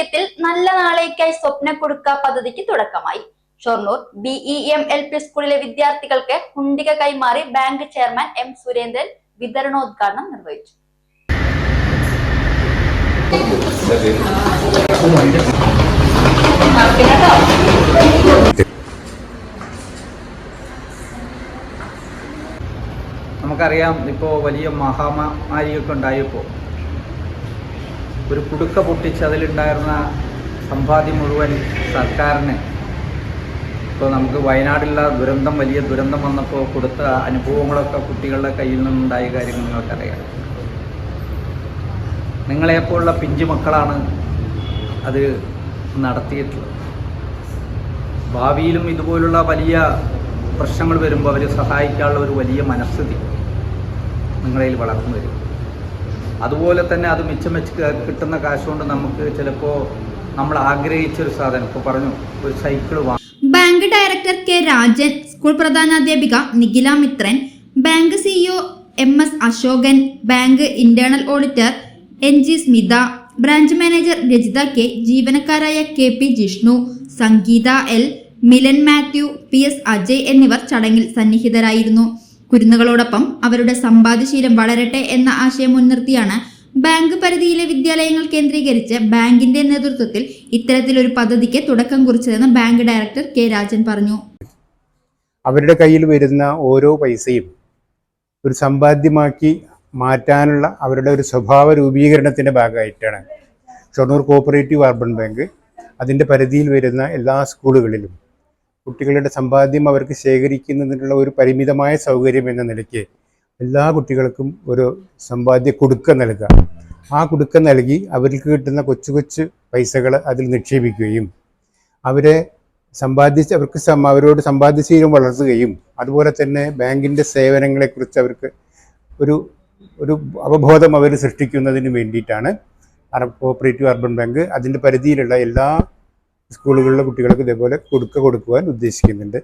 ആഭിമുഖ്യത്തിൽ നല്ല നാളേക്കായി സ്വപ്നക്കൊടുക്ക പദ്ധതിക്ക് തുടക്കമായി. ഷൊർണൂർ BEM-LP സ്കൂളിലെ വിദ്യാർത്ഥികൾക്ക് കുണ്ടിക കൈമാറി ബാങ്ക് ചെയർമാൻ M. സുരേന്ദ്രൻ വിതരണോദ്ഘാടനം നിർവഹിച്ചു. നമുക്കറിയാം, ഇപ്പോൾ വലിയ മഹാമാരിയൊക്കെ ഉണ്ടായപ്പോൾ ഒരു കുടുക്ക പൊട്ടിച്ച് അതിലുണ്ടായിരുന്ന സമ്പാദ്യം മുഴുവൻ സർക്കാരിന്, ഇപ്പോൾ നമുക്ക് വയനാടിലുള്ള ദുരന്തം, വലിയ ദുരന്തം വന്നപ്പോൾ കൊടുത്ത അനുഭവങ്ങളൊക്കെ കുട്ടികളുടെ കയ്യിൽ നിന്നുണ്ടായ കാര്യങ്ങൾ നിങ്ങൾക്കറിയാം. നിങ്ങളെപ്പോലുള്ള പിഞ്ചു മക്കളാണ് അത് നടത്തിയിട്ടുള്ളത്. ഭാവിയിലും ഇതുപോലുള്ള വലിയ പ്രശ്നങ്ങൾ വരുമ്പോൾ അവരെ സഹായിക്കാനുള്ള ഒരു വലിയ മനസ്ഥിതി നിങ്ങളിൽ വളർന്നു വരും. അതുപോലെ തന്നെ അത് മിച്ചം വെച്ച് കിട്ടുന്ന കാശുകൊണ്ട് നമുക്ക് ചിലപ്പോൾ നമ്മൾ ആഗ്രഹിച്ചൊരു സാധനം, ഇപ്പോൾ പറഞ്ഞു, ഒരു സൈക്കിൾ വാങ്ങും. Bank director K. Rajan, school പ്രധാനാധ്യാപിക Nikhila Mithran, bank CEO MS Ashokan, bank internal auditor NG Smitha, branch manager Rajitha K, ജീവനക്കാരായ KP Jishnu, Sangeetha L, Milan Mathew, PS Ajay എന്നിവർ ചടങ്ങിൽ സന്നിഹിതരായിരുന്നു. കുരുന്നുകളോടൊപ്പം അവരുടെ സമ്പാദ്യശീലം വളരട്ടെ എന്ന ആശയം മുൻനിർത്തിയാണ് ബാങ്ക് പരിധിയിലെ വിദ്യാലയങ്ങൾ കേന്ദ്രീകരിച്ച് ബാങ്കിന്റെ നേതൃത്വത്തിൽ ഇത്തരത്തിലൊരു പദ്ധതിക്ക് തുടക്കം കുറിച്ചതെന്ന് ബാങ്ക് ഡയറക്ടർ K. രാജൻ പറഞ്ഞു. അവരുടെ കയ്യിൽ വരുന്ന ഓരോ പൈസയും ഒരു സമ്പാദ്യമാക്കി മാറ്റാനുള്ള അവരുടെ ഒരു സ്വഭാവ രൂപീകരണത്തിൻ്റെ ഭാഗമായിട്ടാണ് ഷൊർണൂർ കോഓപ്പറേറ്റീവ് അർബൻ ബാങ്ക് അതിൻ്റെ പരിധിയിൽ വരുന്ന എല്ലാ സ്കൂളുകളിലും കുട്ടികളുടെ സമ്പാദ്യം അവർക്ക് ശേഖരിക്കുന്നതിനുള്ള ഒരു പരിമിതമായ സൗകര്യം എന്ന നിലയ്ക്ക് എല്ലാ കുട്ടികൾക്കും ഒരു സമ്പാദ്യ കുടുക്ക നൽകുക. ആ കുടുക്ക നൽകി അവർക്ക് കിട്ടുന്ന കൊച്ചു കൊച്ചു പൈസകൾ അതിൽ നിക്ഷേപിക്കുകയും അവരോട് സമ്പാദ്യശീലം വളർത്തുകയും അതുപോലെ തന്നെ ബാങ്കിൻ്റെ സേവനങ്ങളെക്കുറിച്ച് അവർക്ക് ഒരു അവബോധം അവർ സൃഷ്ടിക്കുന്നതിന് വേണ്ടിയിട്ടാണ് കോഓപ്പറേറ്റീവ് അർബൻ ബാങ്ക് അതിൻ്റെ പരിധിയിലുള്ള എല്ലാ സ്കൂളുകളിലെ കുട്ടികൾക്ക് ഇതേപോലെ കുടുക്ക കൊടുക്കുവാൻ ഉദ്ദേശിക്കുന്നുണ്ട്.